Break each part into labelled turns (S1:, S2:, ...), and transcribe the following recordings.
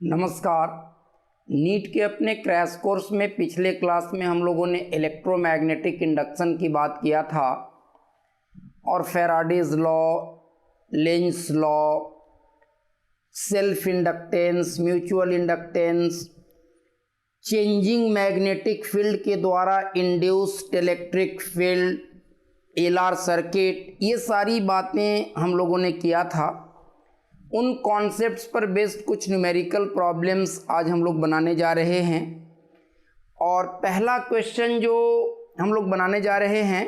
S1: नमस्कार। नीट के अपने क्रैश कोर्स में पिछले क्लास में हम लोगों ने इलेक्ट्रोमैग्नेटिक इंडक्शन की बात किया था और Faraday's law, Lenz law, self inductance, mutual inductance, changing magnetic field के द्वारा induced electric field, LR circuit, ये सारी बातें हम लोगों ने किया था। उन कॉन्सेप्ट्स पर बेस्ड कुछ न्यूमेरिकल प्रॉब्लम्स आज हम लोग बनाने जा रहे हैं। और पहला क्वेश्चन जो हम लोग बनाने जा रहे हैं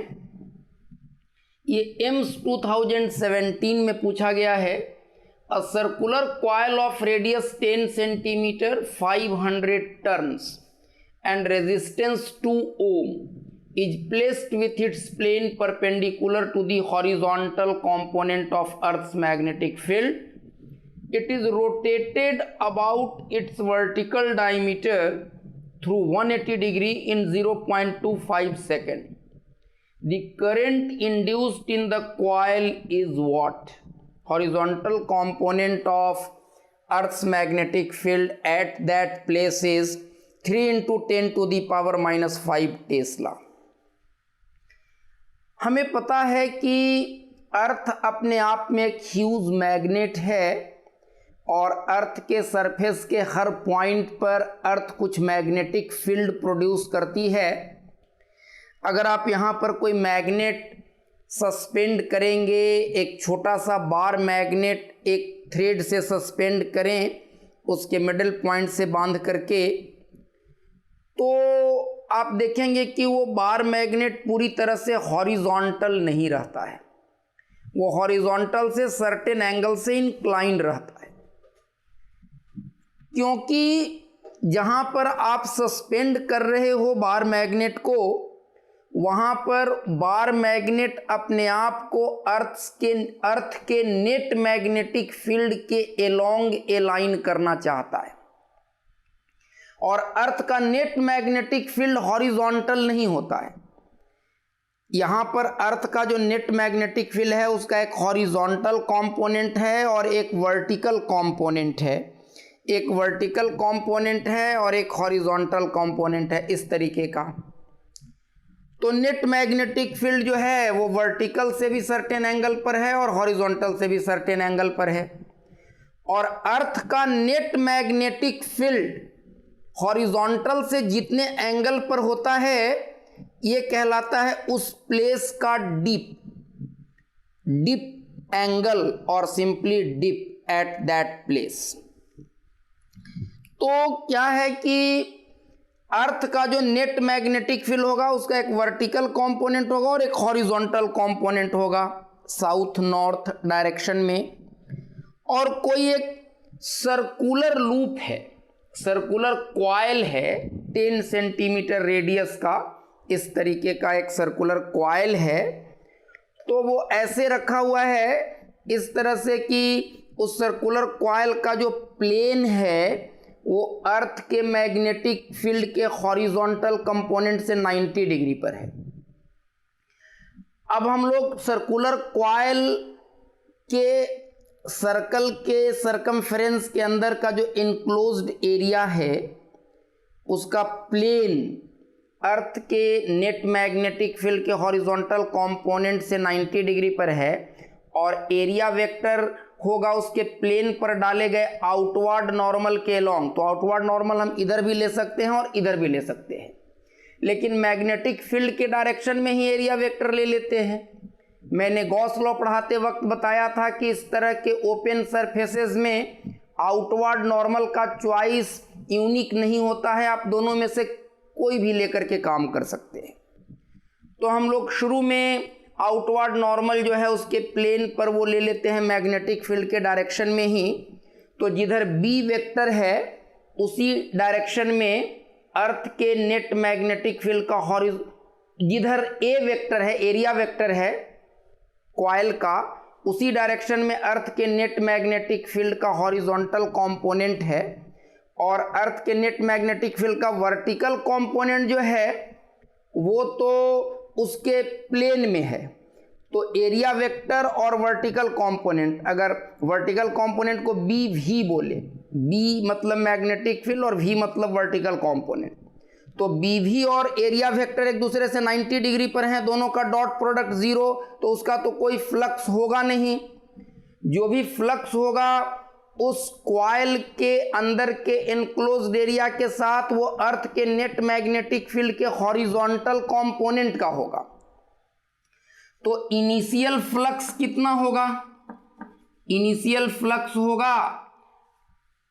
S1: ये एम्स 2017 में पूछा गया है। A circular coil of radius 10 centimetre 500 turns and resistance 2 ohm is placed with its plane perpendicular to the horizontal component of Earth's magnetic field. It is rotated about its vertical diameter through 180 degree in 0.25 second. The current induced in the coil is what? Horizontal component of Earth's magnetic field at that place is 3 into 10 to the power minus 5 Tesla. हमें पता है कि अर्थ अपने आप में एक huge magnet है और अर्थ के सरफेस के हर पॉइंट पर अर्थ कुछ मैग्नेटिक फील्ड प्रोड्यूस करती है। अगर आप यहाँ पर कोई मैग्नेट सस्पेंड करेंगे, एक छोटा सा बार मैग्नेट एक थ्रेड से सस्पेंड करें उसके मिडिल पॉइंट से बांध करके, तो आप देखेंगे कि वो बार मैग्नेट पूरी तरह से हॉरिजॉन्टल नहीं रहता है, वो हॉरिजॉन्टल से सर्टेन एंगल से इंक्लाइंड रहता है। क्योंकि जहाँ पर आप सस्पेंड कर रहे हो बार मैग्नेट को, वहाँ पर बार मैग्नेट अपने आप को अर्थ के नेट मैग्नेटिक फील्ड के एलोंग एलाइन करना चाहता है। और अर्थ का नेट मैग्नेटिक फील्ड हॉरिजॉन्टल नहीं होता है। यहाँ पर अर्थ का जो नेट मैग्नेटिक फील्ड है उसका एक हॉरिजॉन्टल कंपोनेंट है और एक वर्टिकल कंपोनेंट है, एक वर्टिकल कंपोनेंट है और एक हॉरिजॉन्टल कंपोनेंट है, इस तरीके का। तो नेट मैग्नेटिक फील्ड जो है वो वर्टिकल से भी सर्टेन एंगल पर है और हॉरिजॉन्टल से भी सर्टेन एंगल पर है। और अर्थ का नेट मैग्नेटिक फील्ड हॉरिजॉन्टल से जितने एंगल पर होता है ये कहलाता है उस प्लेस का डीप एंगल और simply deep at that place. तो क्या है कि अर्थ का जो नेट मैग्नेटिक फील्ड होगा उसका एक वर्टिकल कंपोनेंट होगा और एक हॉरिजॉन्टल कंपोनेंट होगा साउथ नॉर्थ डायरेक्शन में। और कोई एक सर्कुलर लूप है, सर्कुलर कॉइल है 10 सेंटीमीटर रेडियस का, इस तरीके का एक सर्कुलर कॉइल है। तो वो ऐसे रखा हुआ है इस तरह से कि उस सर्कुलर कॉइल का जो प्लेन है वो अर्थ के मैग्नेटिक फील्ड के हॉरिजॉन्टल कंपोनेंट से 90 डिग्री पर है। अब हम लोग सर्कुलर कॉइल के सर्कल के सरकमफ्रेंस के अंदर का जो इनक्लोज्ड एरिया है उसका प्लेन अर्थ के नेट मैग्नेटिक फील्ड के हॉरिजॉन्टल कंपोनेंट से 90 डिग्री पर है और एरिया वेक्टर होगा उसके प्लेन पर डाले गए आउटवर्ड नॉर्मल के लॉन्ग। तो आउटवर्ड नॉर्मल हम इधर भी ले सकते हैं और इधर भी ले सकते हैं, लेकिन मैग्नेटिक फील्ड के डायरेक्शन में ही एरिया वेक्टर ले लेते हैं। मैंने गॉस लॉ पढ़ाते वक्त बताया था कि इस तरह के ओपन सरफेसेस में आउटवर्ड नॉर्मल का चॉइस यूनिक नहीं होता है, आप दोनों में से कोई भी लेकर के काम कर सकते हैं। तो हम लोग शुरू में आउटवर्ड नॉर्मल जो है उसके प्लेन पर वो ले लेते हैं मैग्नेटिक फील्ड के डायरेक्शन में ही। तो जिधर बी वेक्टर है उसी डायरेक्शन में अर्थ के नेट मैग्नेटिक फील्ड का जिधर ए वेक्टर है, एरिया वेक्टर है कॉइल का, उसी डायरेक्शन में अर्थ के नेट मैग्नेटिक फील्ड का हॉरिजॉन्टल कंपोनेंट है। और अर्थ के नेट मैग्नेटिक फील्ड का वर्टिकल कंपोनेंट जो है वो तो उसके प्लेन में है। तो एरिया वेक्टर और वर्टिकल कंपोनेंट, अगर वर्टिकल कंपोनेंट को बी भी बोले बी मतलब मैग्नेटिक फील्ड और वी मतलब वर्टिकल कंपोनेंट। तो BV और एरिया वेक्टर एक दूसरे से 90 डिग्री पर हैं, दोनों का डॉट प्रोडक्ट 0, तो उसका तो कोई फ्लक्स होगा नहीं। जो भी फ्लक्स होगा उस कॉइल के अंदर के एनक्लोज्ड एरिया के साथ वो अर्थ के नेट मैग्नेटिक फील्ड के हॉरिजॉन्टल कंपोनेंट का होगा। तो इनिशियल फ्लक्स कितना होगा? इनिशियल फ्लक्स होगा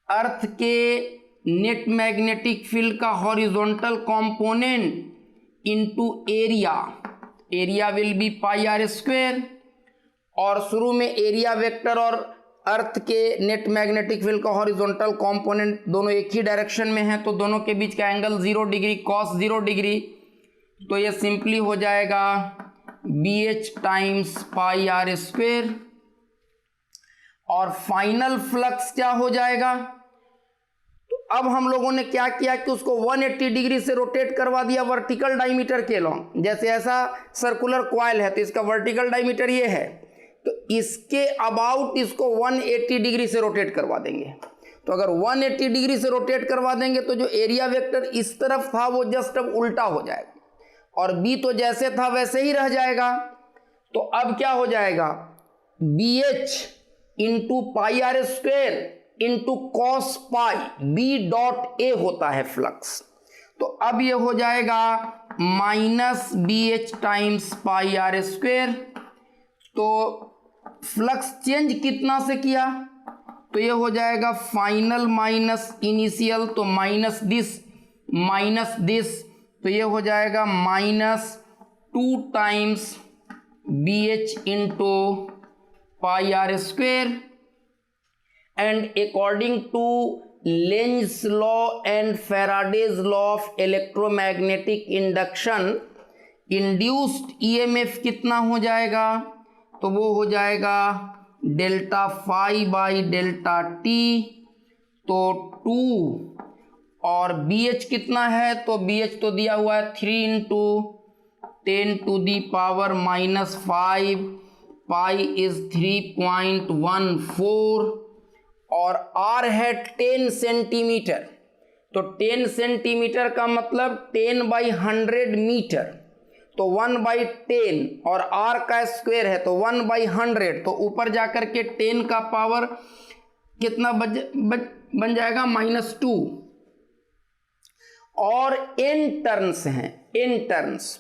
S1: अर्थ के नेट मैग्नेटिक फील्ड का horizontal component into area, area will be pi r square. और शुरू में एरिया वेक्टर और अर्थ के नेट मैग्नेटिक फील्ड का हॉरिजॉन्टल कंपोनेंट दोनों एक ही डायरेक्शन में है, तो दोनों के बीच का एंगल 0 डिग्री कॉस 0 डिग्री। तो ये सिंपली हो जाएगा BH times pi r square. और फाइनल फ्लक्स क्या हो जाएगा? तो अब हम लोगों ने क्या किया कि उसको 180 डिग्री से रोटेट करवा दिया वर्टिकल डायमीटर के लॉन्ग। जैसे ऐसा सर्कुलर कॉइल है तो इसका वर्टिकल डायमीटर ये है, तो इसके अबाउट इसको 180 डिग्री से रोटेट करवा देंगे। तो अगर 180 डिग्री से रोटेट करवा देंगे तो जो एरिया वेक्टर इस तरफ था वो जस्ट अब उल्टा हो जाएगा, और B तो जैसे था वैसे ही रह जाएगा। तो अब क्या हो जाएगा? BH into pi r square into cos pi, B dot A होता है फ्लक्स। तो अब ये हो जाएगा minus BH times pi r square. तो फ्लक्स चेंज कितना से किया? तो ये हो जाएगा फाइनल माइनस इनिशियल, तो माइनस दिस, तो ये हो जाएगा -2 times BH into pi r square. And according to Lenz law and Faraday's law of electromagnetic induction, induced EMF कितना हो जाएगा? तो वो हो जाएगा delta phi by delta t, तो 2, और BH कितना है? तो BH तो दिया हुआ है 3 into 10 to the power -5, pi is 3.14, और R है 10 सेंटीमीटर। तो 10 सेंटीमीटर का मतलब 10/100 मीटर, तो 1/10, और R का स्क्वायर है तो 1/100, तो ऊपर जाकर के 10 का पावर कितना बन जाएगा? -2। और n टर्न्स हैं, n टर्न्स,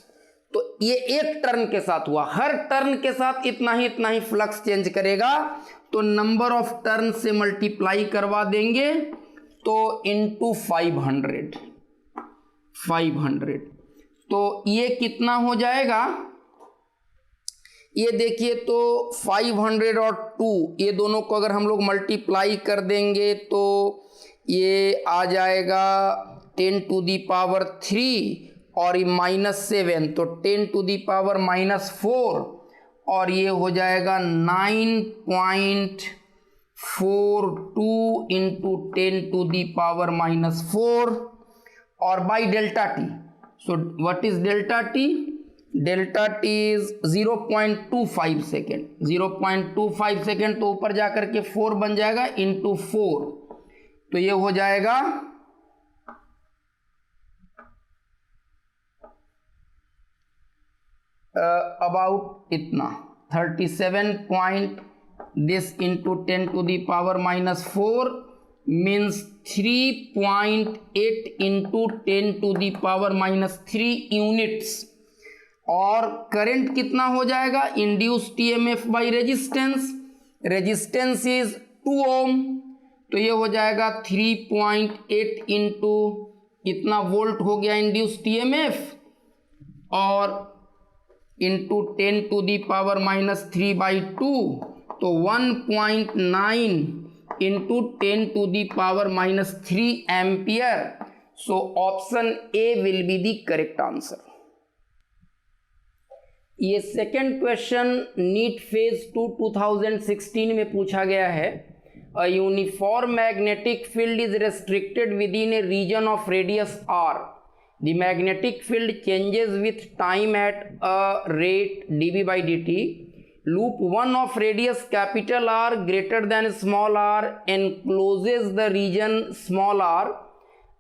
S1: तो ये एक टर्न के साथ हुआ, हर टर्न के साथ इतना ही फ्लक्स चेंज करेगा। तो नंबर ऑफ टर्न से मल्टीप्लाई करवा देंगे तो इंटू 500, तो ये कितना हो जाएगा? ये देखिए, तो 500 और 2 ये दोनों को अगर हम लोग मल्टीप्लाई कर देंगे तो ये आ जाएगा 10 टू दी पावर 3 और ये -7, तो 10 टू दी पावर -4, और ये हो जाएगा 9.42 इंटू 10 टू दी पावर -4, और by delta T. So what is delta T? Delta T is 0.25 second, 0.25 second, तो ऊपर जाकर के 4 बन जाएगा इंटू 4, तो ये हो जाएगा अबाउट इतना 37 this into 10 to the power -4 means 3.8 into 10 to the power -3 units. और करंट कितना हो जाएगा? Induced EMF by resistance, resistance is 2 ओम, तो ये हो जाएगा 3.8 इंटू इतना वोल्ट हो गया इंड्यूस्ड EMF, और इंटू 10 टू दी पावर -3/2, तो 1.9 into 10 to the power -3 ampere. So option A will be the correct answer. ये सेकेंड क्वेश्चन नीट फेज 2 2016 में पूछा गया है। A uniform magnetic field is restricted within a region of radius r. The magnetic field changes with time at a rate dB by dt. loop 1 of radius capital R greater than small r encloses the region small r,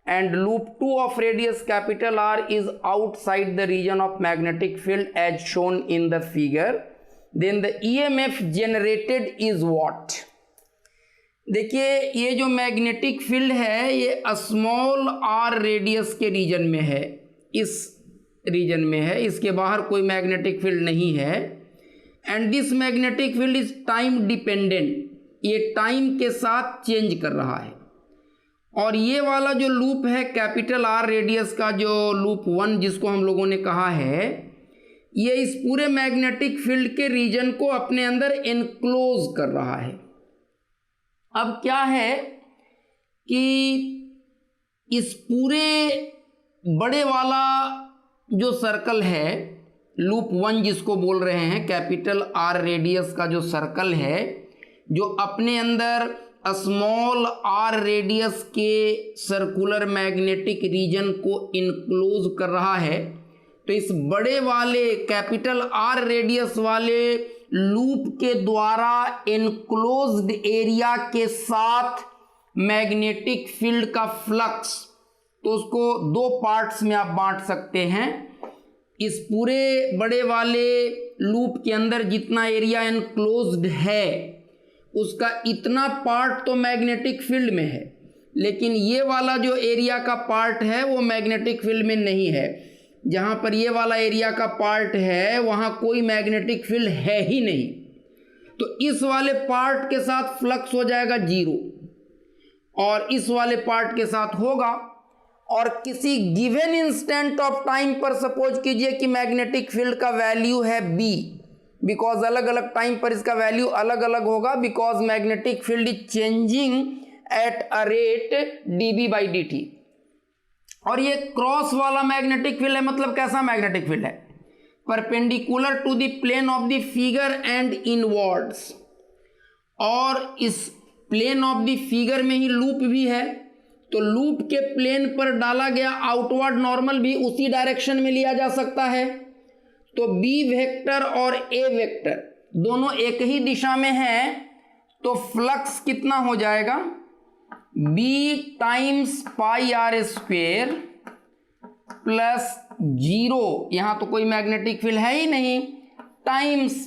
S1: and loop 2 of radius capital R is outside the region of magnetic field as shown in the figure, then the EMF generated is what? देखिए ये जो magnetic field है ये small are radius के reason में है, इस reason में है, इसके बाहर कोई मैग्नेटिक फील्ड नहीं है। And this magnetic field is time dependent, ये टाइम के साथ चेंज कर रहा है। और ये वाला जो लूप है कैपिटल आर रेडियस का, जो लूप 1 जिसको हम लोगों ने कहा है, ये इस पूरे मैग्नेटिक फील्ड के रीजन को अपने अंदर एनक्लोज कर रहा है। अब क्या है कि इस पूरे बड़े वाला जो सर्कल है, लूप 1 जिसको बोल रहे हैं, कैपिटल आर रेडियस का जो सर्कल है, जो अपने अंदर स्मॉल आर रेडियस के सर्कुलर मैग्नेटिक रीजन को इनक्लोज कर रहा है, तो इस बड़े वाले कैपिटल आर रेडियस वाले लूप के द्वारा एनक्लोज्ड एरिया के साथ मैग्नेटिक फील्ड का फ्लक्स, तो उसको दो पार्ट्स में आप बांट सकते हैं। इस पूरे बड़े वाले लूप के अंदर जितना एरिया एनक्लोज्ड है उसका इतना पार्ट तो मैग्नेटिक फील्ड में है, लेकिन ये वाला जो एरिया का पार्ट है वो मैग्नेटिक फील्ड में नहीं है। जहाँ पर ये वाला एरिया का पार्ट है वहाँ कोई मैग्नेटिक फील्ड है ही नहीं, तो इस वाले पार्ट के साथ फ्लक्स हो जाएगा 0 और इस वाले पार्ट के साथ होगा। और किसी गिवन इंस्टेंट ऑफ टाइम पर सपोज कीजिए कि मैग्नेटिक फील्ड का वैल्यू है B, बिकॉज अलग अलग टाइम पर इसका वैल्यू अलग अलग होगा, because magnetic field is changing at a rate dB/dt। और ये क्रॉस वाला मैग्नेटिक फील्ड है, मतलब कैसा मैग्नेटिक फील्ड है? Perpendicular to the plane of the figure and inwards. और इस प्लेन ऑफ द फिगर में ही लूप भी है, तो लूप के प्लेन पर डाला गया आउटवर्ड नॉर्मल भी उसी डायरेक्शन में लिया जा सकता है। तो B वेक्टर और A वेक्टर दोनों एक ही दिशा में है, तो फ्लक्स कितना हो जाएगा? B times pi are square plus 0, यहां तो कोई मैग्नेटिक फील्ड है ही नहीं, times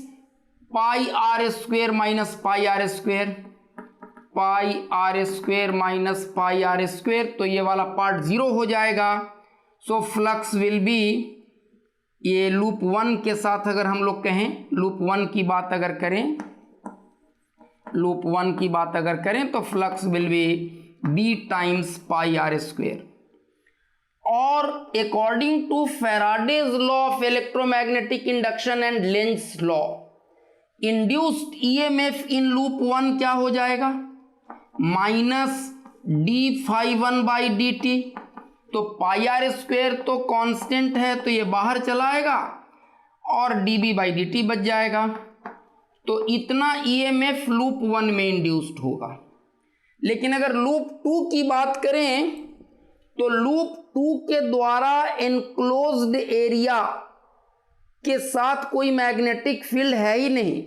S1: pi are square minus pi are square, pi are square minus pi are square, तो ये वाला पार्ट 0 हो जाएगा। सो फ्लक्स विल बी, ये लूप 1 के साथ अगर हम लोग कहें, लूप 1 की बात अगर करें, लूप 1 की बात अगर करें तो flux will be B times pi are square. और according to Faraday's law of electromagnetic induction and Lenz law, induced EMF in loop 1 क्या हो जाएगा? Minus d∅1/dt। तो पाई आर स्क्वेयर तो कांस्टेंट है, तो ये बाहर चला आएगा और dB/dt बच जाएगा। तो इतना ईएमएफ लूप 1 में इंड्यूस्ड होगा। लेकिन अगर लूप 2 की बात करें तो लूप 2 के द्वारा एनक्लोज्ड एरिया के साथ कोई मैग्नेटिक फील्ड है ही नहीं।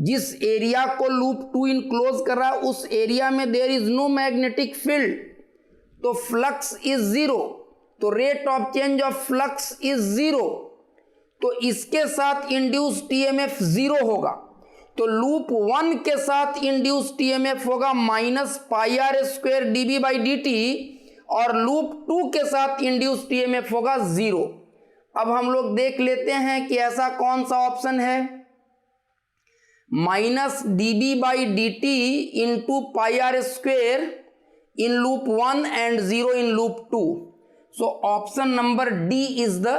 S1: जिस एरिया को लूप 2 इनक्लोज कर रहा है उस एरिया में there is no magnetic field, तो फ्लक्स इज 0, तो rate of change of flux is 0, तो इसके साथ इंड्यूस्ड ईएमएफ 0 होगा। तो लूप 1 के साथ इंड्यूस्ड ईएमएफ होगा minus pi are square dB/dt, और लूप 2 के साथ इंड्यूस्ड ईएमएफ होगा 0। अब हम लोग देख लेते हैं कि ऐसा कौन सा ऑप्शन है। Minus dB/dt into pi are square in loop 1 and 0 in loop 2. So option number D is the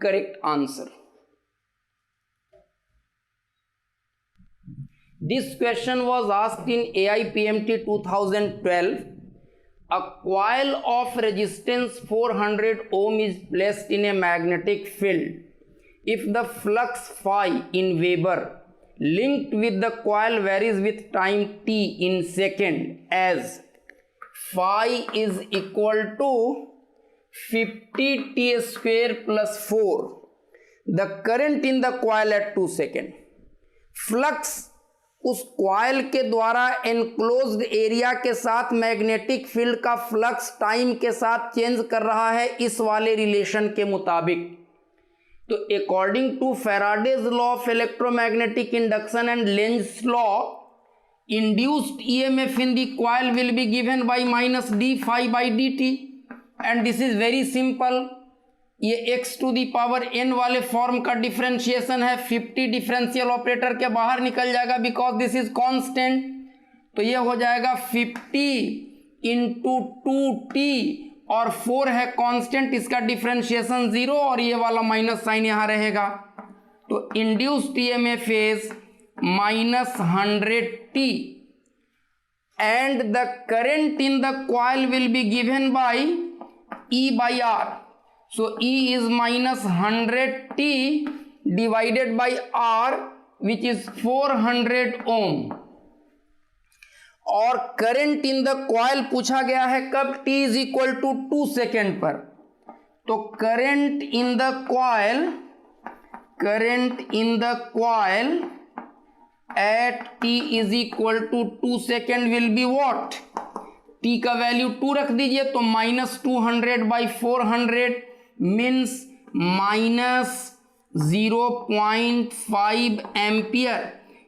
S1: correct answer. This question was asked in AIPMT 2012. A coil of resistance 400 ohm is placed in a magnetic field. If the flux phi in Weber linked with the coil varies with time t in second as phi is equal to 50 t square plus 4, the current in the coil at 2 seconds. Flux उस coil के द्वारा enclosed area के साथ magnetic field का flux time के साथ change कर रहा है इस वाले रिलेशन के मुताबिक। तो according to Faraday's law of electromagnetic induction and Lenz law, induced EMF in the coil will be given by minus d phi by dt, and this is very simple। ये x to the power n वाले form का differentiation है, 50 differential operator के बाहर निकल जाएगा because this is constant. तो ये हो जाएगा 50 इंटू 2t और 4 है कांस्टेंट, इसका डिफरेंशिएशन 0 और ये वाला माइनस साइन यहाँ रहेगा। तो induced EMF is -100t and the current in the coil will be given by E by R. So E is -100t divided by R, which is 400 ohm। और current in the coil पूछा गया है कब, t is equal to 2 second पर। तो current in the coil at t is equal to 2 second will be what? t का value 2 रख दीजिए, तो -200 by 400 मीन्स -0.5 एम्पियर।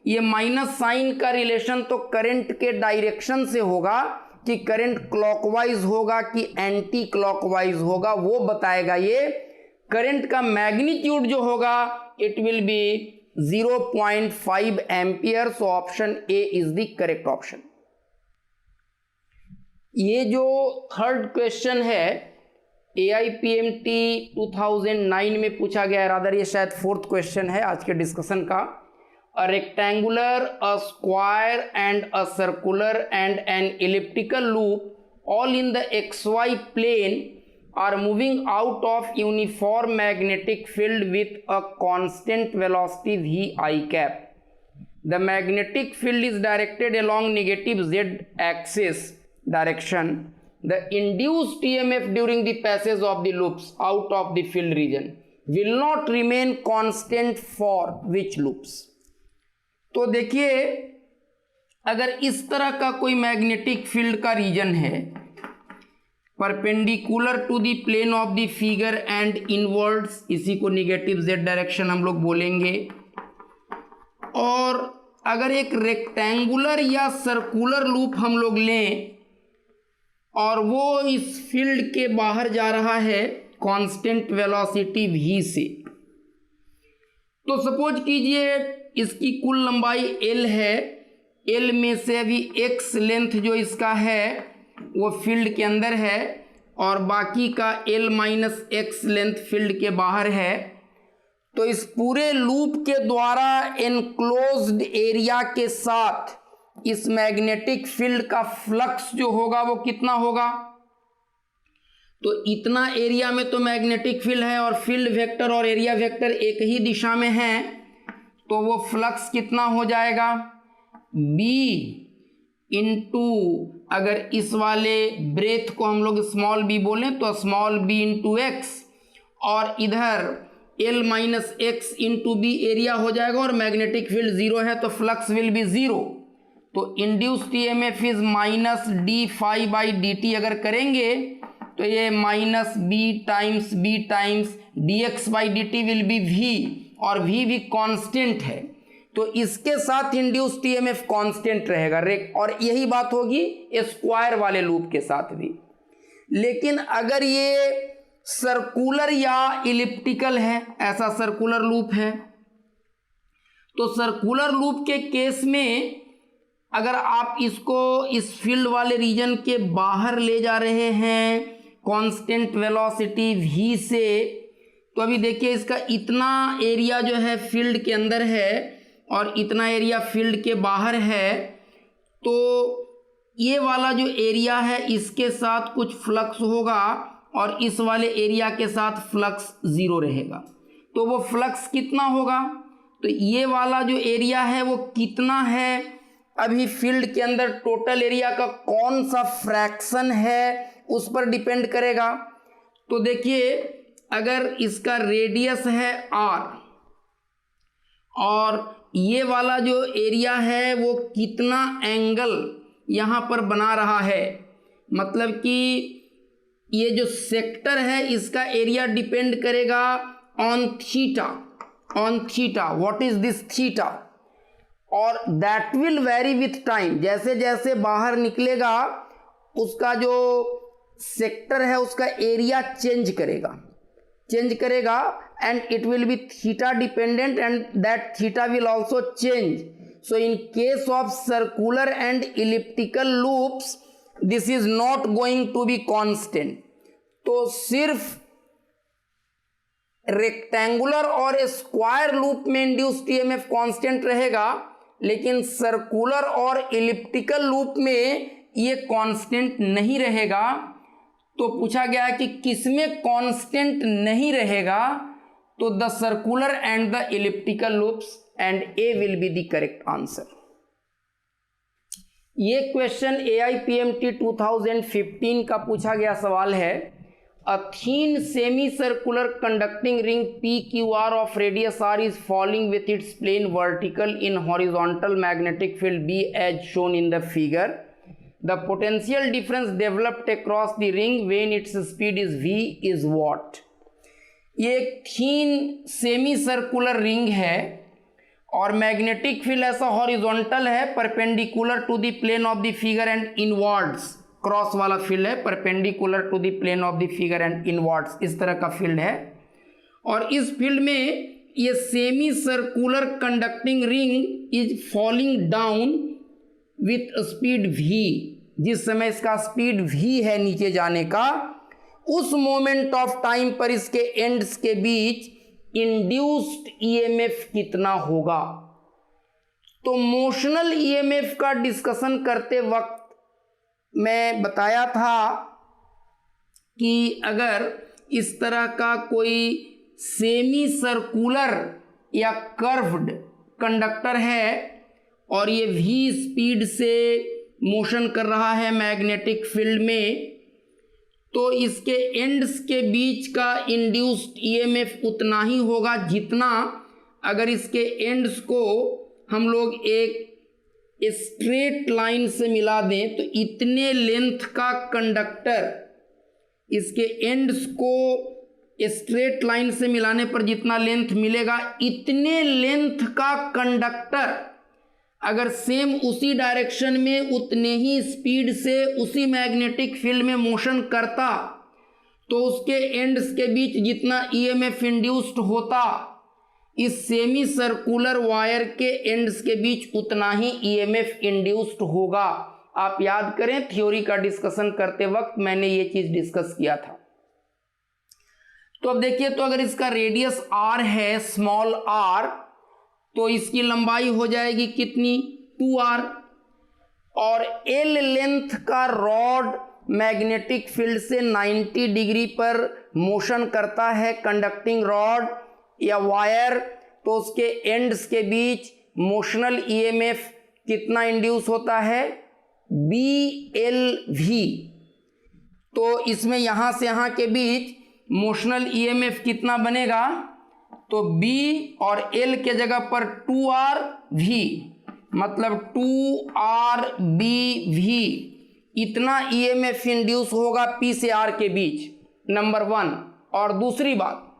S1: ये माइनस साइन का रिलेशन तो करंट के डायरेक्शन से होगा कि करंट क्लॉकवाइज होगा कि एंटी क्लॉकवाइज होगा, वो बताएगा ये। करंट का मैग्नीट्यूड जो होगा it will be 0.5 ampere. So option A is the correct option. ये जो थर्ड क्वेश्चन है AIPMT 2009 में पूछा गया है, रादर ये शायद फोर्थ क्वेश्चन है आज के डिस्कशन का। A rectangular, a square and a circular and an elliptical loop all in the XY plane are moving out of uniform magnetic field with a constant velocity vi cap. The magnetic field is directed along negative z axis direction. The induced EMF during the passage of the loops out of the field region will not remain constant for which loops? तो देखिए, अगर इस तरह का कोई magnetic field का region है perpendicular to the plane of the figure and inwards, इसी को नेगेटिव जेड डायरेक्शन हम लोग बोलेंगे। और अगर एक रेक्टेंगुलर या सर्कुलर लूप हम लोग लें और वो इस फील्ड के बाहर जा रहा है कांस्टेंट वेलोसिटी v से, तो सपोज कीजिए इसकी कुल लंबाई l है, l में से अभी x लेंथ जो इसका है वो फील्ड के अंदर है और बाकी का l minus x length field के बाहर है। तो इस पूरे लूप के द्वारा एनक्लोज्ड एरिया के साथ इस मैग्नेटिक फील्ड का फ्लक्स जो होगा वो कितना होगा? तो इतना एरिया में तो मैग्नेटिक फील्ड है और फील्ड वेक्टर और एरिया वेक्टर एक ही दिशा में है, तो वो फ्लक्स कितना हो जाएगा? b इंटू, अगर इस वाले ब्रेथ को हम लोग स्मॉल b बोलें तो स्मॉल b इंटू एक्स, और इधर l minus x into B area हो जाएगा और मैग्नेटिक फील्ड 0 है तो फ्लक्स विल बी 0। तो induced EMF is minus d phi by d t अगर करेंगे तो ये minus B times d x by d t will be v, और v भी कांस्टेंट है तो इसके साथ इंड्यूस्ड EMF कांस्टेंट रहेगा। और यही बात होगी स्क्वायर वाले लूप के साथ भी। लेकिन अगर ये सर्कुलर या इलिप्टिकल है, ऐसा सर्कुलर लूप है, तो सर्कुलर लूप के केस में अगर आप इसको इस फील्ड वाले रीजन के बाहर ले जा रहे हैं कांस्टेंट वेलोसिटी v से, तो अभी देखिए इसका इतना एरिया जो है फील्ड के अंदर है और इतना एरिया फील्ड के बाहर है, तो ये वाला जो एरिया है इसके साथ कुछ फ्लक्स होगा और इस वाले एरिया के साथ फ्लक्स 0 रहेगा। तो वो फ्लक्स कितना होगा? तो ये वाला जो एरिया है वो कितना है अभी फील्ड के अंदर, टोटल एरिया का कौन सा फ्रैक्शन है उस पर डिपेंड करेगा। तो देखिए अगर इसका रेडियस है r और ये वाला जो एरिया है वो कितना एंगल यहाँ पर बना रहा है, मतलब कि ये जो सेक्टर है इसका एरिया डिपेंड करेगा on theta, what is this theta, और that will vary with time. जैसे जैसे बाहर निकलेगा उसका जो सेक्टर है उसका एरिया चेंज करेगा and it will be theta dependent and that theta will also change. So in case of circular and elliptical loops this is not going to be constant. तो सिर्फ रेक्टेंगुलर और square loop में induced EMF constant रहेगा, लेकिन circular और elliptical loop में ये constant नहीं रहेगा। तो पूछा गया कि किसमें कांस्टेंट नहीं रहेगा, तो the circular and the elliptical loops, and A will be the correct answer. ये क्वेश्चन AIPMT 2015 का पूछा गया सवाल है। A thin semi circular conducting ring PQR of radius R is falling with its plane vertical in horizontal magnetic field B as shown in the figure. The potential difference developed across the ring when its speed is V is what? ये एक थीन semi circular ring है और magnetic field ऐसा horizontal है perpendicular to the plane of the figure and inwards, cross वाला field है perpendicular to the plane of the figure and inwards, इस तरह का फील्ड है। और इस फील्ड में ये semi circular conducting ring is falling down with speed V। जिस समय इसका स्पीड V है नीचे जाने का, उस मोमेंट ऑफ टाइम पर इसके एंड्स के बीच इंड्यूस्ड ईएमएफ कितना होगा। तो मोशनल ईएमएफ का डिस्कशन करते वक्त मैं बताया था कि अगर इस तरह का कोई सेमी सर्कुलर या कर्व्ड कंडक्टर है और ये V स्पीड से मोशन कर रहा है मैग्नेटिक फील्ड में, तो इसके एंड्स के बीच का इंड्यूस्ड ईएमएफ उतना ही होगा जितना अगर इसके एंड्स को हम लोग एक स्ट्रेट लाइन से मिला दें। तो इतने लेंथ का कंडक्टर, इसके एंड्स को स्ट्रेट लाइन से मिलाने पर जितना लेंथ मिलेगा, इतने लेंथ का कंडक्टर अगर सेम उसी डायरेक्शन में उतने ही स्पीड से उसी मैग्नेटिक फील्ड में मोशन करता, तो उसके एंड्स के बीच जितना ईएमएफ इंड्यूस्ड होता, इस सेमी सर्कुलर वायर के एंड्स के बीच उतना ही ईएमएफ इंड्यूस्ड होगा। आप याद करें, थ्योरी का डिस्कशन करते वक्त मैंने ये चीज डिस्कस किया था। तो अब देखिए, तो अगर इसका रेडियस R है, स्मॉल r, तो इसकी लंबाई हो जाएगी कितनी, 2r, और L लेंथ का रॉड मैग्नेटिक फील्ड से 90 डिग्री पर मोशन करता है कंडक्टिंग रॉड या वायर, तो उसके एंड्स के बीच मोशनल ईएमएफ कितना इंड्यूस होता है, BLV। तो इसमें यहां से यहां के बीच मोशनल ईएमएफ कितना बनेगा, तो B और L के जगह पर 2RV, मतलब 2RBV, इतना ईएमएफ इंड्यूस होगा P से R के बीच, नंबर 1। और दूसरी बात,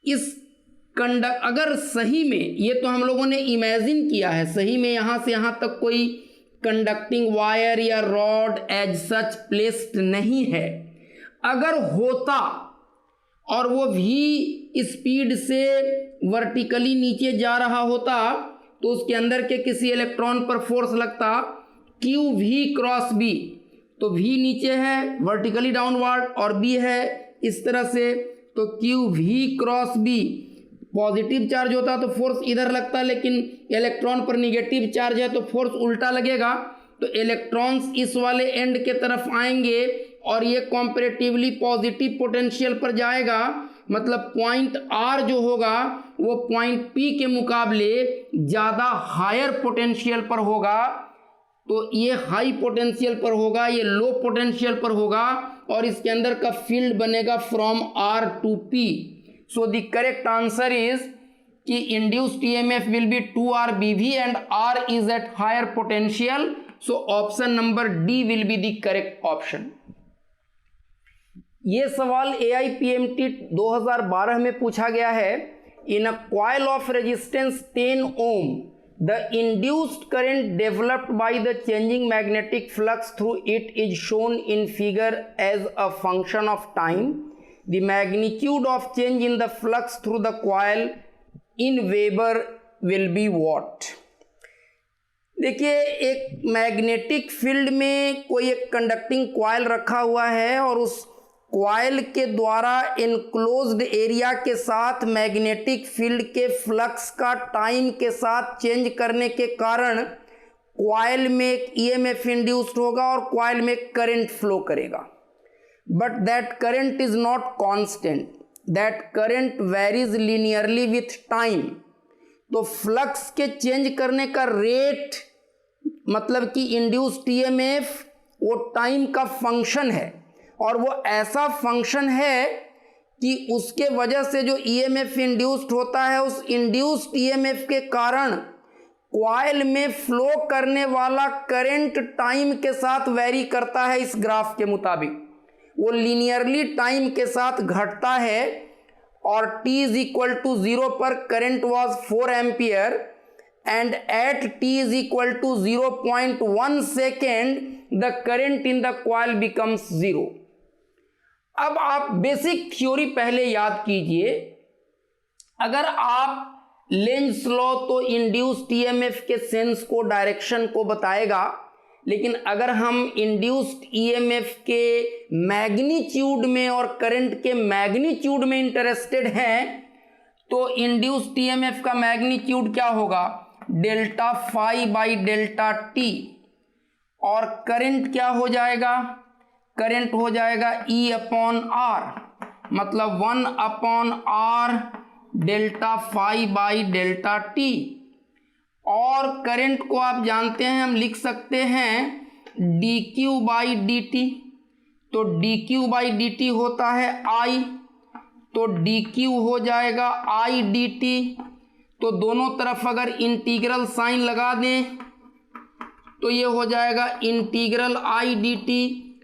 S1: इस अगर सही में, ये तो हम लोगों ने इमेजिन किया है, सही में यहां से यहां तक कोई कंडक्टिंग वायर या रॉड एज सच प्लेस्ड नहीं है, अगर होता और वो V स्पीड से वर्टिकली नीचे जा रहा होता, तो उसके अंदर के किसी इलेक्ट्रॉन पर फोर्स लगता QV क्रॉस B। तो V नीचे है वर्टिकली डाउनवर्ड और B है इस तरह से, तो QV cross B positive charge होता तो फोर्स इधर लगता, लेकिन इलेक्ट्रॉन पर निगेटिव चार्ज है तो फोर्स उल्टा लगेगा। तो इलेक्ट्रॉन्स इस वाले एंड के तरफ आएंगे और ये कॉम्पैरेटिवली पॉजिटिव पोटेंशियल पर जाएगा, मतलब पॉइंट R जो होगा वो पॉइंट P के मुकाबले ज़्यादा हायर पोटेंशियल पर होगा। तो ये हाई पोटेंशियल पर होगा, ये लो पोटेंशियल पर होगा, और इसके अंदर का फील्ड बनेगा from R to P। So the correct answer is कि induced EMF will be 2R BV and R is at higher potential, so option number D will be the correct option. ये सवाल AIPMT 2012 में पूछा गया है। In a coil of resistance 10 ohm the induced current developed by the changing magnetic flux through it is shown in figure as a function of time. The magnitude of change in the flux through the coil in Weber will be what? देखिए, एक magnetic field में कोई एक conducting coil रखा हुआ है और उस कॉइल के द्वारा इनक्लोज्ड एरिया के साथ मैग्नेटिक फील्ड के फ्लक्स का टाइम के साथ चेंज करने के कारण कॉइल में एक ईएमएफ इंड्यूस्ड होगा और कॉइल में करंट फ्लो करेगा। But that current is not constant, that current varies linearly with time. तो फ्लक्स के चेंज करने का रेट, मतलब कि इंड्यूस्ड ईएमएफ, वो टाइम का फंक्शन है और वो ऐसा फंक्शन है कि उसके वजह से जो ईएमएफ इंड्यूस्ड होता है, उस इंड्यूस्ड ईएमएफ के कारण कॉइल में फ्लो करने वाला करंट टाइम के साथ वेरी करता है। इस ग्राफ के मुताबिक वो लीनियरली टाइम के साथ घटता है और t इज इक्वल टू 0 पर current was 4 ampere and at t is equal to 0.1 second the current in the coil becomes 0। अब आप बेसिक थ्योरी पहले याद कीजिए। अगर आप लेंज लॉ तो इंड्यूस्ड ईएमएफ के सेंस को, डायरेक्शन को बताएगा, लेकिन अगर हम इंड्यूस्ड ईएमएफ के मैग्नीट्यूड में और करंट के मैग्नीट्यूड में इंटरेस्टेड हैं तो इंड्यूस्ड ईएमएफ का मैग्नीट्यूड क्या होगा? Delta phi by delta t. और करंट क्या हो जाएगा? करंट हो जाएगा E अपॉन R, मतलब 1 upon R delta phi by delta t. और करंट को आप जानते हैं, हम लिख सकते हैं dq बाई dt। तो dq बाई dt होता है I, तो dq हो जाएगा I dt। तो दोनों तरफ अगर इंटीग्रल साइन लगा दें तो ये हो जाएगा integral I dt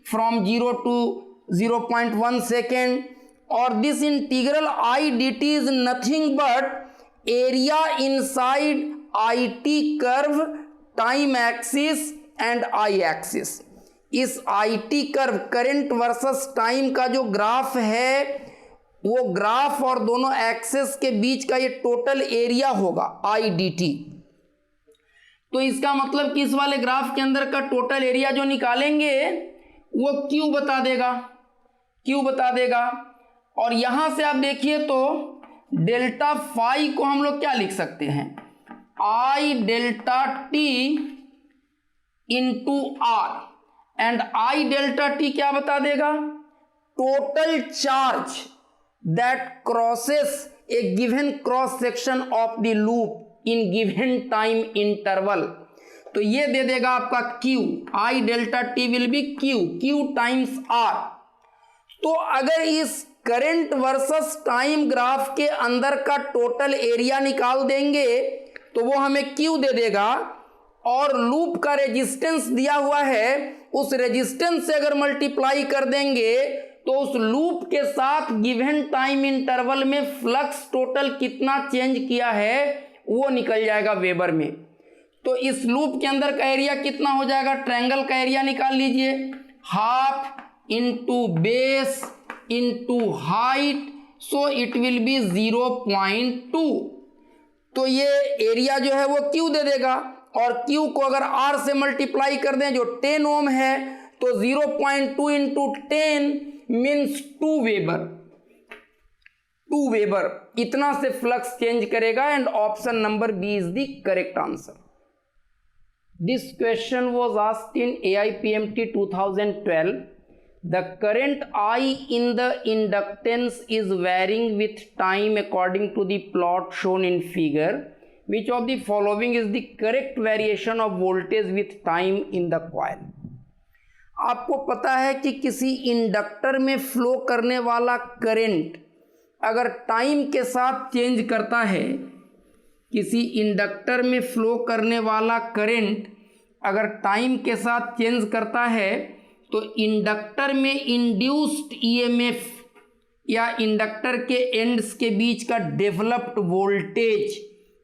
S1: from 0 to 0.1 second. और this integral I dt is nothing but area inside IT curve, time axis and I axis. इस IT curve, current versus time का जो ग्राफ है, वो ग्राफ और दोनों एक्सिस के बीच का ये टोटल एरिया होगा I dt। तो इसका मतलब कि इस वाले ग्राफ के अंदर का टोटल एरिया जो निकालेंगे वो Q बता देगा, Q बता देगा। और यहां से आप देखिए तो डेल्टा फाई को हम लोग क्या लिख सकते हैं? I delta T into R and I delta T क्या बता देगा? Total charge that crosses A given cross section of the loop in given time interval. तो ये दे देगा आपका Q, I delta T will be Q times R। तो अगर इस करंट वर्सेस टाइम ग्राफ के अंदर का टोटल एरिया निकाल देंगे तो वो हमें Q दे देगा, और लूप का रेजिस्टेंस दिया हुआ है, उस रेजिस्टेंस से अगर मल्टीप्लाई कर देंगे तो उस लूप के साथ गिवन टाइम इंटरवल में फ्लक्स टोटल कितना चेंज किया है वो निकल जाएगा वेबर में। तो इस लूप के अंदर का एरिया कितना हो जाएगा? ट्रायंगल का एरिया निकाल लीजिए, half into base into height, so it will be 0.2। तो ये एरिया जो है वो Q दे देगा, और Q को अगर R से मल्टीप्लाई कर दें जो 10 ओम है, तो 0.2 इंटू 10 मीन्स 2 वेबर। 2 वेबर इतना से फ्लक्स चेंज करेगा, and option number B is the correct answer. This question was asked in AIPMT 2012. The current I in the inductance is varying with time according to the plot shown in figure. Which of the following is the correct variation of voltage with time in the coil? आपको पता है कि किसी inductor में flow करने वाला current अगर time के साथ चेंज करता है किसी इंडक्टर में फ्लो करने वाला करंट अगर टाइम के साथ चेंज करता है तो इंडक्टर में इंड्यूस्ड ईएमएफ या इंडक्टर के एंड्स के बीच का डेवलप्ड वोल्टेज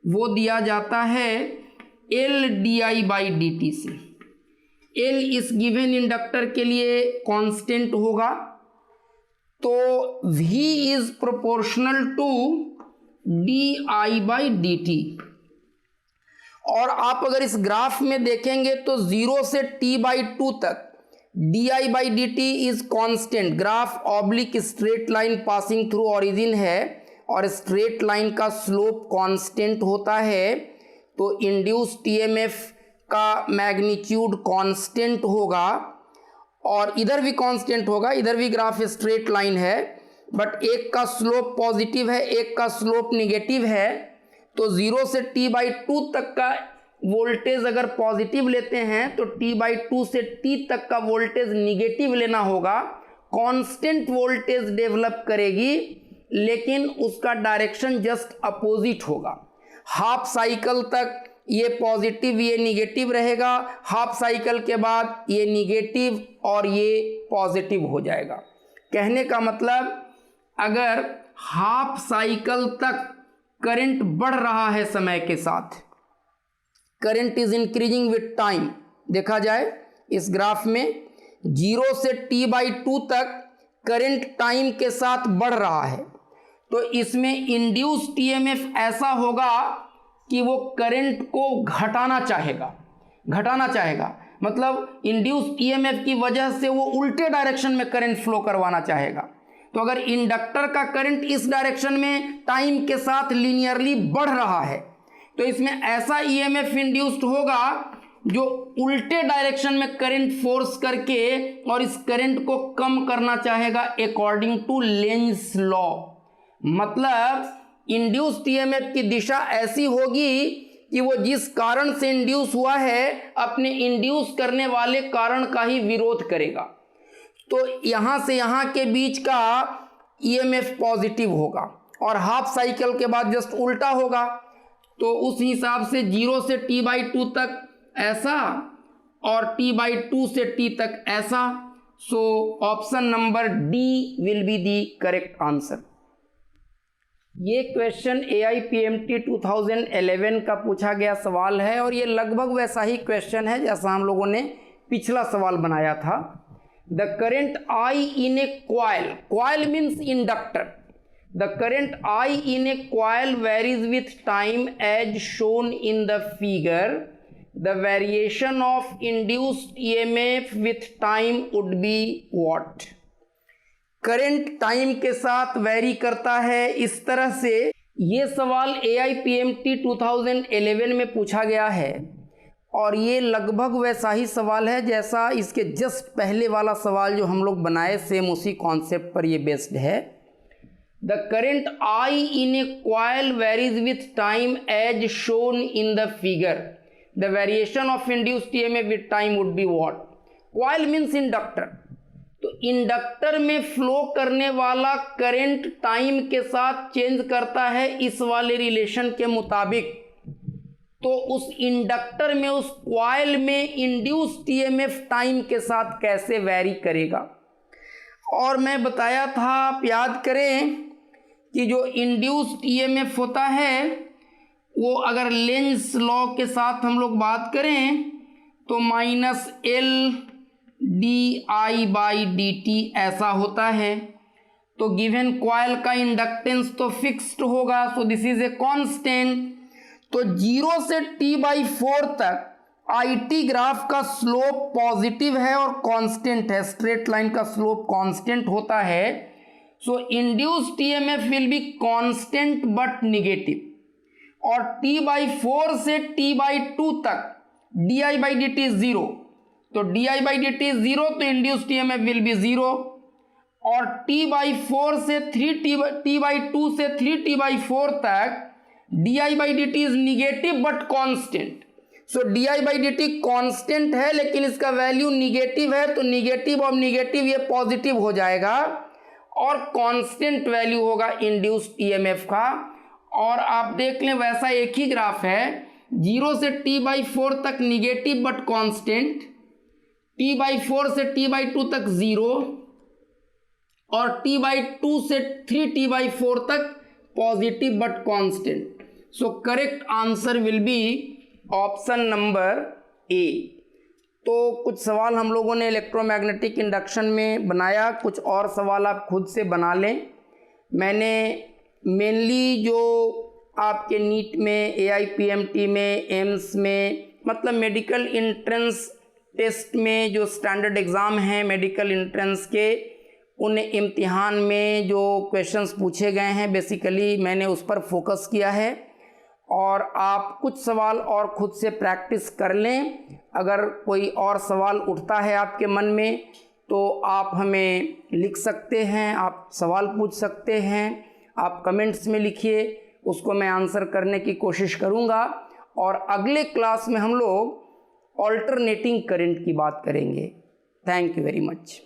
S1: वो दिया जाता है L d i by d t से। एल इस गिवन इंडक्टर के लिए कांस्टेंट होगा, तो V is proportional to d i by d t. और आप अगर इस ग्राफ में देखेंगे तो 0 से t/2 तक D i by d T is constant. Graph oblique straight line passing through origin है और स्ट्रेट लाइन का स्लोप कांस्टेंट होता है, तो इंड्यूस्ड ईएमएफ का मैग्नीट्यूड कांस्टेंट होगा और इधर भी कांस्टेंट होगा। इधर भी ग्राफ स्ट्रेट लाइन है बट एक का स्लोप पॉजिटिव है, एक का स्लोप निगेटिव है, तो 0 से t/2 तक का वोल्टेज अगर पॉजिटिव लेते हैं तो t/2 से t तक का वोल्टेज निगेटिव लेना होगा। कांस्टेंट वोल्टेज डेवलप करेगी लेकिन उसका डायरेक्शन जस्ट अपोजिट होगा। हाफ साइकिल तक ये पॉजिटिव ये निगेटिव रहेगा, हाफ साइकिल के बाद ये निगेटिव और ये पॉजिटिव हो जाएगा। कहने का मतलब अगर हाफ साइकिल तक करंट बढ़ रहा है समय के साथ, current is increasing with time, देखा जाए इस ग्राफ में 0 से t/2 तक करंट टाइम के साथ बढ़ रहा है, तो इसमें इंड्यूस्ड ईएमएफ ऐसा होगा कि वो करंट को घटाना चाहेगा, मतलब इंड्यूस्ड ईएमएफ की वजह से वो उल्टे डायरेक्शन में करंट फ्लो करवाना चाहेगा। तो अगर इंडक्टर का करंट इस डायरेक्शन में टाइम के साथ लीनियरली बढ़ रहा है तो इसमें ऐसा ईएमएफ इंड्यूस्ड होगा जो उल्टे डायरेक्शन में करंट फोर्स करके और इस करंट को कम करना चाहेगा अकॉर्डिंग टू लेंज लॉ। मतलब इंड्यूस्ड ईएमएफ की दिशा ऐसी होगी कि वो जिस कारण से इंड्यूस हुआ है अपने इंड्यूस करने वाले कारण का ही विरोध करेगा। तो यहाँ से यहाँ के बीच का ईएमएफ पॉजिटिव होगा और हाफ साइकिल के बाद जस्ट उल्टा होगा, तो उस हिसाब से 0 से t/2 तक ऐसा और t/2 से t तक ऐसा। सो option number D will be the correct answer. ये क्वेश्चन AIPMT 2011 का पूछा गया सवाल है और ये लगभग वैसा ही क्वेश्चन है जैसा हम लोगों ने पिछला सवाल बनाया था। The current I in a coil means inductor. The current I in a coil varies with time as shown in the figure. The variation of induced EMF with time would be what? Current time के साथ very करता है इस तरह से। ये सवाल AIPMT 2011 में पूछा गया है और ये लगभग वैसा ही सवाल है जैसा इसके जस्ट पहले वाला सवाल जो हम लोग बनाए, सेम उसी कॉन्सेप्ट पर ये बेस्ड है। The current I in a coil varies with time as shown in the figure. The variation of induced EMF with time would be what? Coil means inductor. तो इंडक्टर में flow करने वाला current time के साथ change करता है इस वाले रिलेशन के मुताबिक, तो उस इंडक्टर में उस कॉइल में इंड्यूस्ड ईएमएफ टाइम के साथ कैसे वेरी करेगा। और मैं बताया था, आप याद करें कि जो इंड्यूस्ड ईएमएफ होता है वो अगर लेंज लॉ के साथ हम लोग बात करें तो -L di/dt ऐसा होता है। तो गिवन कॉइल का इंडक्टेंस तो फिक्स्ड होगा, so this is a constant. तो 0 से t/4 तक IT ग्राफ का स्लोप पॉजिटिव है और कांस्टेंट है, स्ट्रेट लाइन का स्लोप कांस्टेंट होता है। So induced EMF will be constant but negative. और t/4 से t/2 तक di/dt 0, तो di/dt 0 तो इंड्यूस्ड ईएमएफ विल बी 0। और t/4 से 3t/2 से 3t/4 तक di/dt is negative but constant. So di/dt constant है लेकिन इसका वैल्यू निगेटिव है, तो निगेटिव और निगेटिव ये पॉजिटिव हो जाएगा और कांस्टेंट वैल्यू होगा इंड्यूस्ड ईएमएफ का। और आप देख लें वैसा एक ही ग्राफ है, 0 से t/4 तक निगेटिव बट कांस्टेंट, t/4 से t/2 तक 0 और t/2 से 3t/4 तक positive but constant. So correct answer will be option number A. तो कुछ सवाल हम लोगों ने इलेक्ट्रोमैग्नेटिक इंडक्शन में बनाया, कुछ और सवाल आप खुद से बना लें। मैंने मेनली जो आपके नीट में, AIPMT में, एम्स में, मतलब मेडिकल एंट्रेंस टेस्ट में जो स्टैंडर्ड एग्ज़ाम हैं मेडिकल एंट्रेंस के, उन इम्तिहान में जो क्वेश्चंस पूछे गए हैं बेसिकली मैंने उस पर फोकस किया है। और आप कुछ सवाल और खुद से प्रैक्टिस कर लें। अगर कोई और सवाल उठता है आपके मन में तो आप हमें लिख सकते हैं, आप सवाल पूछ सकते हैं, आप कमेंट्स में लिखिए, उसको मैं आंसर करने की कोशिश करूँगा। और अगले क्लास में हम लोग ऑल्टरनेटिंग करंट की बात करेंगे। Thank you very much.